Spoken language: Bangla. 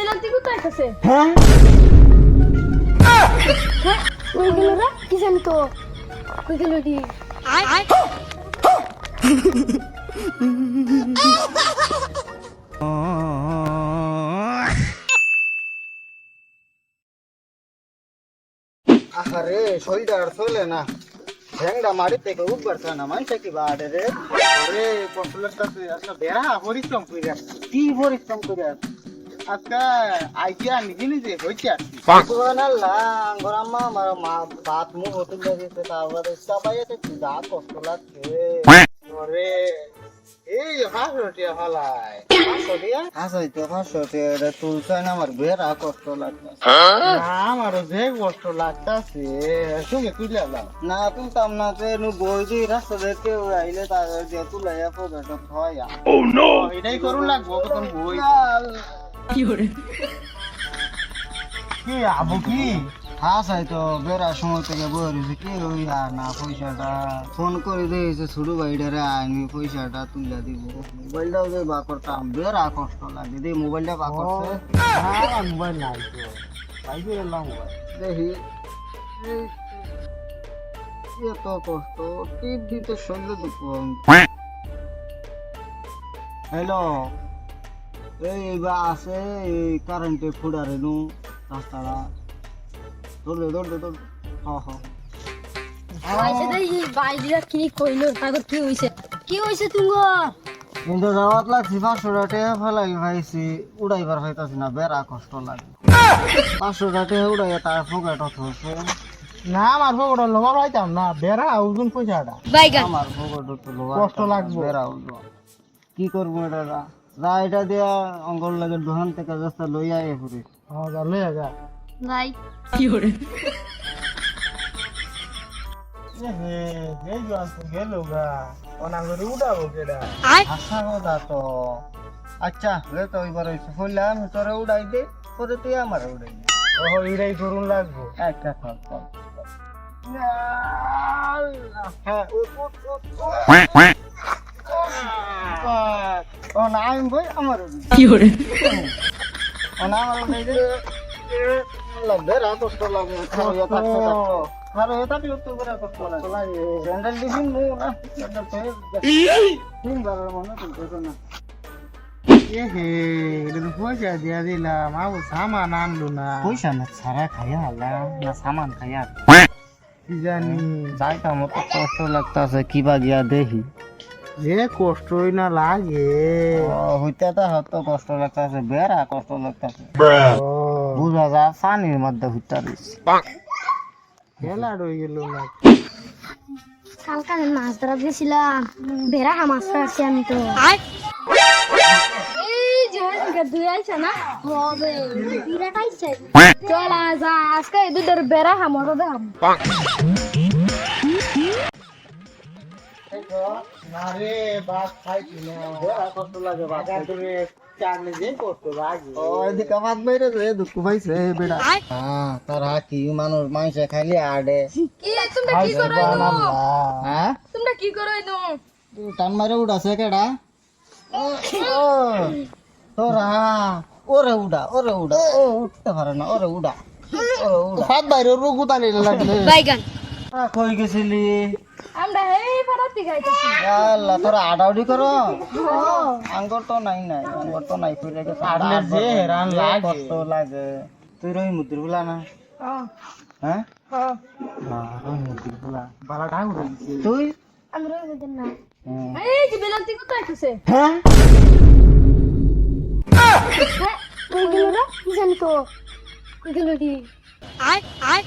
বেলান্তি কোথায় আছে? হ্যাঁ হ্যাঁ, ওই গেল রে, কি জানি তো, ওই গেল রে। আরে শরীরটা আর চলে না ঠ্যাংটা মারি থেকে উঠবার না মানুষ কি বাড়ে রে আরে পটলের কাছে আজকে বেড়া পরিশ্রম করে কি পরিশ্রম করে আজকে আইডিয়া নিজে নিজে হয়েছে আম্মা আমার মা ভাত মুখ হোটেল দিয়েছে তারপরে চাপাইয়াতে যা কষ্ট লাগছে আরে এই 500 টাকা ফালাই 500 টাকা তো 500 টাকা তুলছে না আমার বেড়া কষ্ট লাগছে না আমারও যে কষ্ট লাগতাছে সঙ্গে তুলে না তুলতাম না যে নু বই দিয়ে রাস্তা দেখতে আইলে তাদের দিয়ে তুলাইয়া পর্যটক হয় এটাই করুন লাগবো কতক্ষণ বই কি আবু কি হ্যাঁ সাই তো বেড়ার সময় থেকে বই রয়েছে কি ওই আর না পয়সাটা ফোন করে দিয়েছে ছোট ভাইটারে আইনি পয়সাটা তুলে দিব মোবাইলটাও যে বা করতাম বেড়া কষ্ট লাগে দিয়ে মোবাইলটা বা করছে মোবাইল নাই তো ভাই এলাম দেখি এত কষ্ট টিপ দিতে শরীর দুঃখ হ্যালো এই বা আছে এই কারেন্টে ফুডারে নু রাস্তাটা দৌড় আইছে দেই বাইজিরা কি কইলো তাগর কি হইছে তুঙ্গর কিন্তু যাওয়াত লাগছি 500 টাকা ফেলাই ভাইছি উড়াইবার হইতাছি না বেড়া কষ্ট লাগে 500 টাকা উড়াইয়া তার পকেট হচ্ছে না আমার পকেট লোবা পাইতাম না বেড়া ওজন পয়সাটা আমার পকেট তো লোবা কষ্ট লাগবে বেড়া ওজন কি করবো এটা যা এটা দিয়া অঙ্গল লাগে দোকান থেকে রাস্তা লইয়া আয় ঘুরে হ্যাঁ যা লইয়া যা ভাই কি করে আচ্ছা হইলাম তোরে উড়াই দে পরে তুই আমার উড়াই এটাই করুন লাগবো একটা আমি বই আমার কি করে লাগবে রাত কষ্ট লাগবে আর এটা কি উত্তর করে কষ্ট লাগে স্যান্ডেল দিবিন মু না স্যান্ডেল তিনবারের মনে তুলতে না হে এটা তো পয়সা দিয়া দিলাম আবু সামান আনলো না পয়সা না ছাড়া খাইয়া আলাম না সামান খাইয়া কি জানি যাইতাম তো কষ্ট লাগতাছে কিবা গিয়া দেখি যে কষ্টই না লাগে হইতে তো হতো কষ্ট লাগতাছে বেড়া কষ্ট লাগতাছে বুঝা যা পানির মধ্যে হইতে দিছি খেলা রয়ে গেল না কালকে মাছ ধরা গেছিলাম বেড়া মাছ ধরছি আমি তো এই যে দুই আইছে না হবে বিরাট আইছে চল যা আজকে দুধের বেড়া হামড়ো দাম নারে বাস খাইছি না বেড়া কষ্ট লাগে বাস তুমি চাকরি যে কষ্ট লাগে ও এদিকে বাদ বাইরে রে দুঃখ পাইছে বেড়া হ্যাঁ তারা কি মানুষ মাইসে খাইলে আড়ে কি তোমরা কি করো হ্যাঁ তোমরা কি করো টান মারে উড়াছে কেডা তোরা ওরে উড়া ও উঠতে পারে না ওরে উড়া সাত বাইরে রুগু তালি লাগলে বাইগান কই গেছিলি আমরা এই পারাতি গাইতেছি আল্লাহ তোরা আড়াউড়ি করো আঙ্গর তো নাই কইরে গেছে আড়লে যে হেরান লাগে কষ্ট লাগে তুই রই মুদ্রি বলা না হ্যাঁ হ্যাঁ রই মুদ্রি বলা বালা ডাং রইছে তুই আমি রই মুদ্রি না এই যে বেলান্তি কোথায় আছে হ্যাঁ ওই গেল রে কি জানি তো ওই গেল রে আয়